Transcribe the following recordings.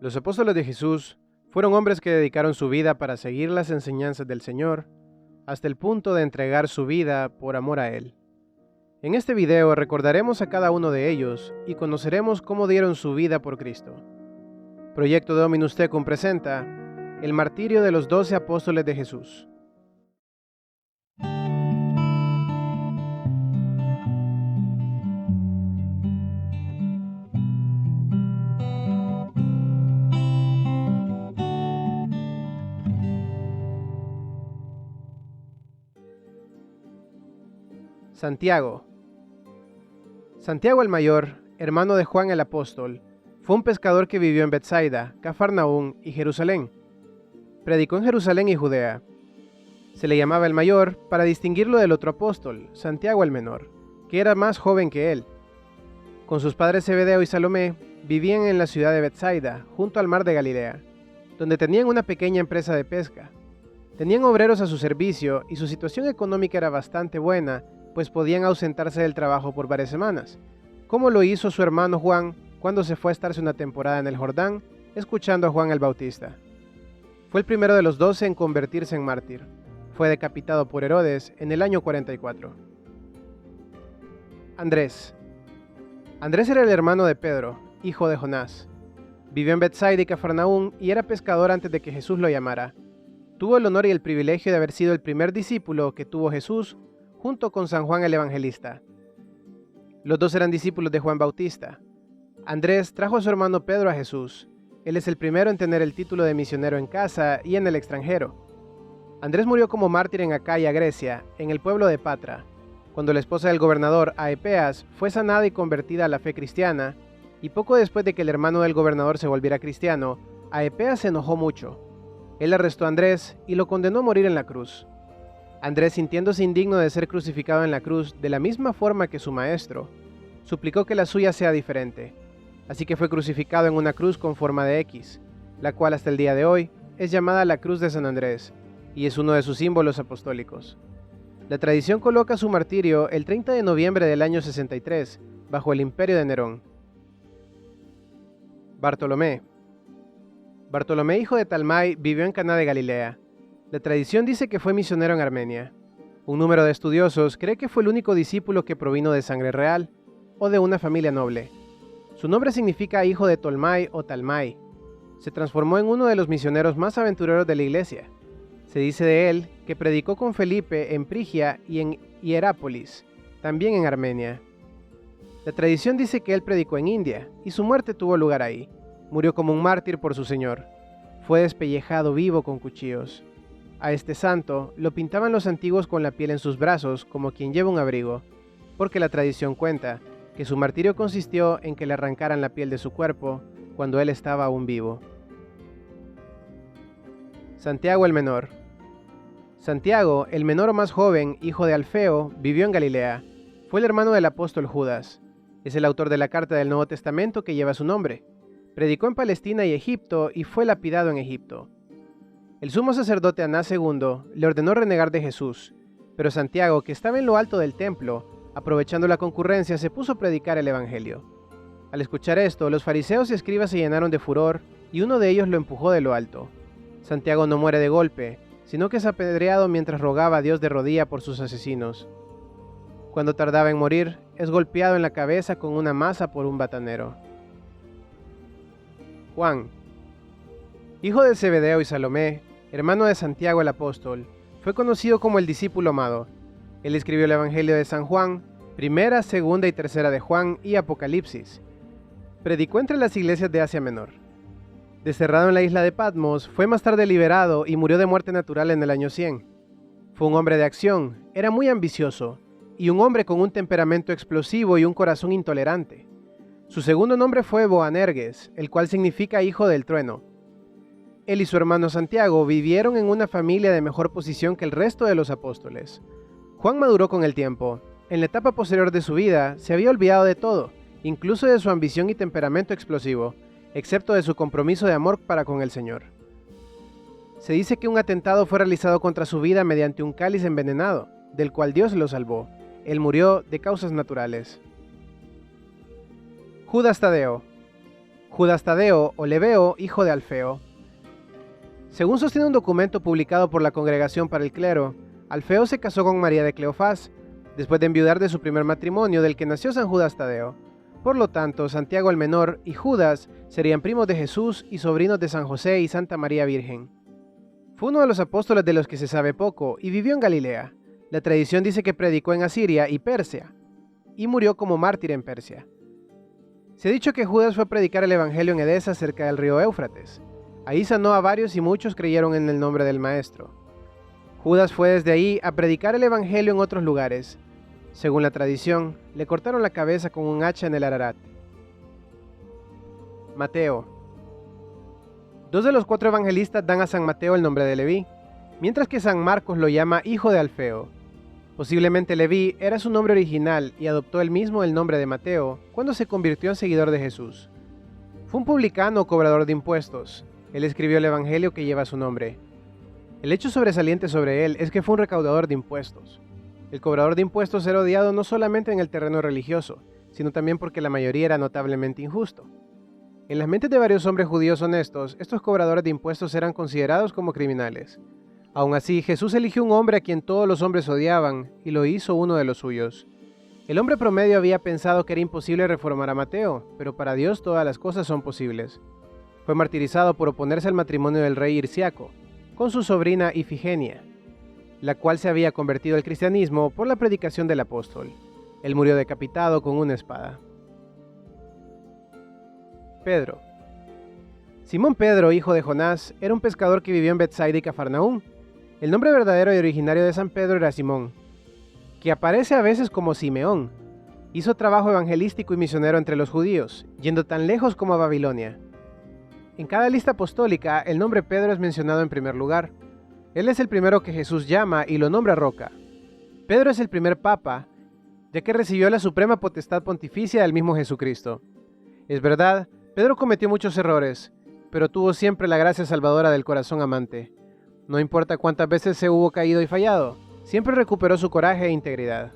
Los apóstoles de Jesús fueron hombres que dedicaron su vida para seguir las enseñanzas del Señor hasta el punto de entregar su vida por amor a Él. En este video recordaremos a cada uno de ellos y conoceremos cómo dieron su vida por Cristo. Proyecto Dominus Tecum presenta el martirio de los 12 apóstoles de Jesús. Santiago. Santiago el Mayor, hermano de Juan el Apóstol, fue un pescador que vivió en Betsaida, Cafarnaún y Jerusalén. Predicó en Jerusalén y Judea. Se le llamaba el Mayor para distinguirlo del otro apóstol, Santiago el Menor, que era más joven que él. Con sus padres Zebedeo y Salomé, vivían en la ciudad de Betsaida, junto al mar de Galilea, donde tenían una pequeña empresa de pesca. Tenían obreros a su servicio y su situación económica era bastante buena, pues podían ausentarse del trabajo por varias semanas, como lo hizo su hermano Juan cuando se fue a estarse una temporada en el Jordán, escuchando a Juan el Bautista. Fue el primero de los 12 en convertirse en mártir. Fue decapitado por Herodes en el año 44. Andrés. Andrés era el hermano de Pedro, hijo de Jonás. Vivió en Betsaida y Cafarnaún y era pescador antes de que Jesús lo llamara. Tuvo el honor y el privilegio de haber sido el primer discípulo que tuvo Jesús junto con San Juan el Evangelista. Los dos eran discípulos de Juan Bautista. Andrés trajo a su hermano Pedro a Jesús. Él es el primero en tener el título de misionero en casa y en el extranjero. Andrés murió como mártir en Acaya, Grecia, en el pueblo de Patra, cuando la esposa del gobernador, Aepeas, fue sanada y convertida a la fe cristiana, y poco después de que el hermano del gobernador se volviera cristiano, Aepeas se enojó mucho. Él arrestó a Andrés y lo condenó a morir en la cruz. Andrés, sintiéndose indigno de ser crucificado en la cruz de la misma forma que su maestro, suplicó que la suya sea diferente, así que fue crucificado en una cruz con forma de X, la cual hasta el día de hoy es llamada la Cruz de San Andrés, y es uno de sus símbolos apostólicos. La tradición coloca su martirio el 30 de noviembre del año 63, bajo el imperio de Nerón. Bartolomé. Bartolomé, hijo de Talmai, vivió en Caná de Galilea. La tradición dice que fue misionero en Armenia. Un número de estudiosos cree que fue el único discípulo que provino de sangre real, o de una familia noble. Su nombre significa hijo de Tolmai o Talmai. Se transformó en uno de los misioneros más aventureros de la iglesia. Se dice de él que predicó con Felipe en Frigia y en Hierápolis, también en Armenia. La tradición dice que él predicó en India, y su muerte tuvo lugar ahí. Murió como un mártir por su Señor. Fue despellejado vivo con cuchillos. A este santo lo pintaban los antiguos con la piel en sus brazos como quien lleva un abrigo, porque la tradición cuenta que su martirio consistió en que le arrancaran la piel de su cuerpo cuando él estaba aún vivo. Santiago el Menor. Santiago, el menor o más joven, hijo de Alfeo, vivió en Galilea. Fue el hermano del apóstol Judas. Es el autor de la carta del Nuevo Testamento que lleva su nombre. Predicó en Palestina y Egipto y fue lapidado en Egipto. El sumo sacerdote Anás II le ordenó renegar de Jesús, pero Santiago, que estaba en lo alto del templo, aprovechando la concurrencia, se puso a predicar el evangelio. Al escuchar esto, los fariseos y escribas se llenaron de furor y uno de ellos lo empujó de lo alto. Santiago no muere de golpe, sino que es apedreado mientras rogaba a Dios de rodilla por sus asesinos. Cuando tardaba en morir, es golpeado en la cabeza con una maza por un batanero. Juan. Hijo de Zebedeo y Salomé, hermano de Santiago el Apóstol, fue conocido como el discípulo amado. Él escribió el Evangelio de San Juan, primera, segunda y tercera de Juan y Apocalipsis. Predicó entre las iglesias de Asia Menor. Desterrado en la isla de Patmos, fue más tarde liberado y murió de muerte natural en el año 100. Fue un hombre de acción, era muy ambicioso, y un hombre con un temperamento explosivo y un corazón intolerante. Su segundo nombre fue Boanerges, el cual significa hijo del trueno. Él y su hermano Santiago vivieron en una familia de mejor posición que el resto de los apóstoles. Juan maduró con el tiempo. En la etapa posterior de su vida se había olvidado de todo, incluso de su ambición y temperamento explosivo, excepto de su compromiso de amor para con el Señor. Se dice que un atentado fue realizado contra su vida mediante un cáliz envenenado, del cual Dios lo salvó. Él murió de causas naturales. Judas Tadeo. Judas Tadeo o Lebeo, hijo de Alfeo. Según sostiene un documento publicado por la Congregación para el Clero, Alfeo se casó con María de Cleofás, después de enviudar de su primer matrimonio del que nació San Judas Tadeo. Por lo tanto, Santiago el Menor y Judas serían primos de Jesús y sobrinos de San José y Santa María Virgen. Fue uno de los apóstoles de los que se sabe poco y vivió en Galilea. La tradición dice que predicó en Asiria y Persia, y murió como mártir en Persia. Se ha dicho que Judas fue a predicar el evangelio en Edesa cerca del río Éufrates. Ahí sanó a varios y muchos creyeron en el nombre del Maestro. Judas fue desde ahí a predicar el evangelio en otros lugares. Según la tradición, le cortaron la cabeza con un hacha en el Ararat. Mateo. 2 de los 4 evangelistas dan a San Mateo el nombre de Leví, mientras que San Marcos lo llama hijo de Alfeo. Posiblemente Leví era su nombre original y adoptó él mismo el nombre de Mateo cuando se convirtió en seguidor de Jesús. Fue un publicano o cobrador de impuestos. Él escribió el evangelio que lleva su nombre. El hecho sobresaliente sobre él es que fue un recaudador de impuestos. El cobrador de impuestos era odiado no solamente en el terreno religioso, sino también porque la mayoría era notablemente injusto. En las mentes de varios hombres judíos honestos, estos cobradores de impuestos eran considerados como criminales. Aún así, Jesús eligió un hombre a quien todos los hombres odiaban y lo hizo uno de los suyos. El hombre promedio había pensado que era imposible reformar a Mateo, pero para Dios todas las cosas son posibles. Fue martirizado por oponerse al matrimonio del rey Hirciaco, con su sobrina Ifigenia, la cual se había convertido al cristianismo por la predicación del apóstol. Él murió decapitado con una espada. Pedro. Simón Pedro, hijo de Jonás, era un pescador que vivió en Betsaida y Cafarnaúm. El nombre verdadero y originario de San Pedro era Simón, que aparece a veces como Simeón. Hizo trabajo evangelístico y misionero entre los judíos, yendo tan lejos como a Babilonia. En cada lista apostólica, el nombre Pedro es mencionado en primer lugar. Él es el primero que Jesús llama y lo nombra roca. Pedro es el primer papa, ya que recibió la suprema potestad pontificia del mismo Jesucristo. Es verdad, Pedro cometió muchos errores, pero tuvo siempre la gracia salvadora del corazón amante. No importa cuántas veces se hubo caído y fallado, siempre recuperó su coraje e integridad.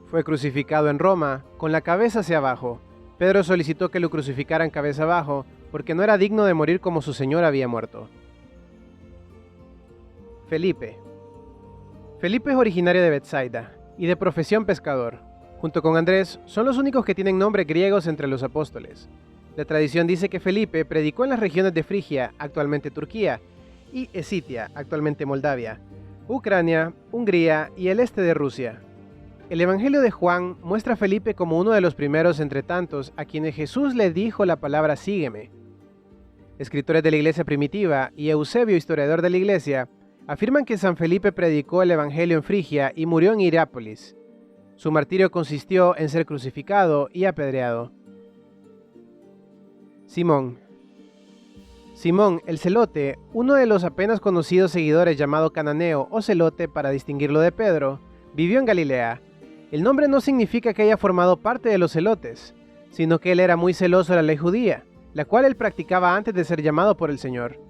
Fue crucificado en Roma, con la cabeza hacia abajo. Pedro solicitó que lo crucificaran cabeza abajo, porque no era digno de morir como su Señor había muerto. Felipe. Felipe es originario de Betsaida, y de profesión pescador. Junto con Andrés, son los únicos que tienen nombres griegos entre los apóstoles. La tradición dice que Felipe predicó en las regiones de Frigia, actualmente Turquía, y Escitia, actualmente Moldavia, Ucrania, Hungría y el este de Rusia. El Evangelio de Juan muestra a Felipe como uno de los primeros entre tantos a quienes Jesús le dijo la palabra sígueme. Escritores de la iglesia primitiva y Eusebio, historiador de la iglesia, afirman que San Felipe predicó el Evangelio en Frigia y murió en Hierápolis. Su martirio consistió en ser crucificado y apedreado. Simón. Simón, el celote, uno de los apenas conocidos seguidores llamado Cananeo o celote para distinguirlo de Pedro, vivió en Galilea. El nombre no significa que haya formado parte de los celotes, sino que él era muy celoso de la ley judía, la cual él practicaba antes de ser llamado por el Señor.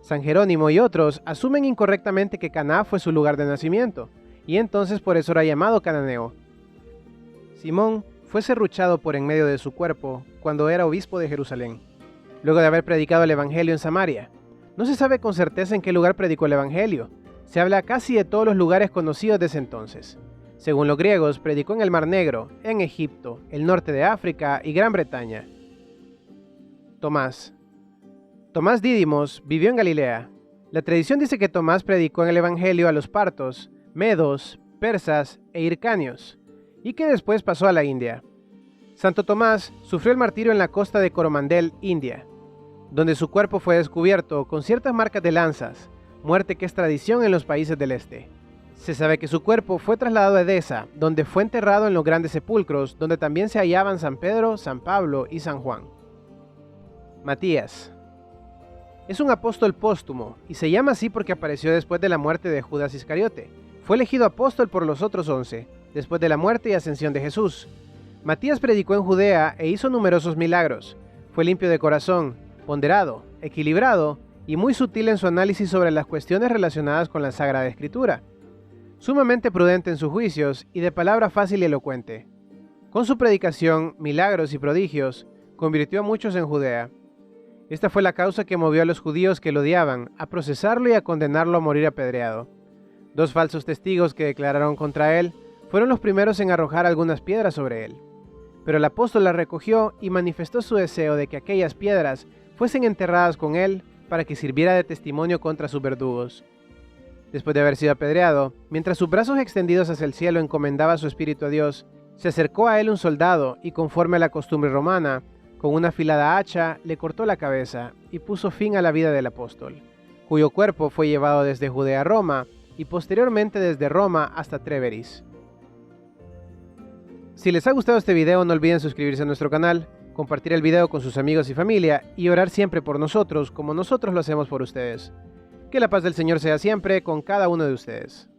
San Jerónimo y otros asumen incorrectamente que Caná fue su lugar de nacimiento, y entonces por eso era llamado Cananeo. Simón fue serruchado por en medio de su cuerpo cuando era obispo de Jerusalén, luego de haber predicado el Evangelio en Samaria. No se sabe con certeza en qué lugar predicó el Evangelio. Se habla casi de todos los lugares conocidos desde entonces. Según los griegos, predicó en el Mar Negro, en Egipto, el norte de África y Gran Bretaña. Tomás. Tomás Dídimos vivió en Galilea. La tradición dice que Tomás predicó en el Evangelio a los partos, medos, persas e hircanios, y que después pasó a la India. Santo Tomás sufrió el martirio en la costa de Coromandel, India, donde su cuerpo fue descubierto con ciertas marcas de lanzas, muerte que es tradición en los países del este. Se sabe que su cuerpo fue trasladado a Edesa, donde fue enterrado en los grandes sepulcros, donde también se hallaban San Pedro, San Pablo y San Juan. Matías. Es un apóstol póstumo, y se llama así porque apareció después de la muerte de Judas Iscariote. Fue elegido apóstol por los otros 11, después de la muerte y ascensión de Jesús. Matías predicó en Judea e hizo numerosos milagros. Fue limpio de corazón, ponderado, equilibrado y muy sutil en su análisis sobre las cuestiones relacionadas con la Sagrada Escritura. Sumamente prudente en sus juicios y de palabra fácil y elocuente. Con su predicación, milagros y prodigios, convirtió a muchos en Judea. Esta fue la causa que movió a los judíos que lo odiaban a procesarlo y a condenarlo a morir apedreado. 2 falsos testigos que declararon contra él fueron los primeros en arrojar algunas piedras sobre él. Pero el apóstol las recogió y manifestó su deseo de que aquellas piedras fuesen enterradas con él para que sirviera de testimonio contra sus verdugos. Después de haber sido apedreado, mientras sus brazos extendidos hacia el cielo encomendaba su espíritu a Dios, se acercó a él un soldado y, conforme a la costumbre romana, con una afilada hacha le cortó la cabeza y puso fin a la vida del apóstol, cuyo cuerpo fue llevado desde Judea a Roma y posteriormente desde Roma hasta Treveris. Si les ha gustado este video, no olviden suscribirse a nuestro canal, compartir el video con sus amigos y familia y orar siempre por nosotros como nosotros lo hacemos por ustedes. Que la paz del Señor sea siempre con cada uno de ustedes.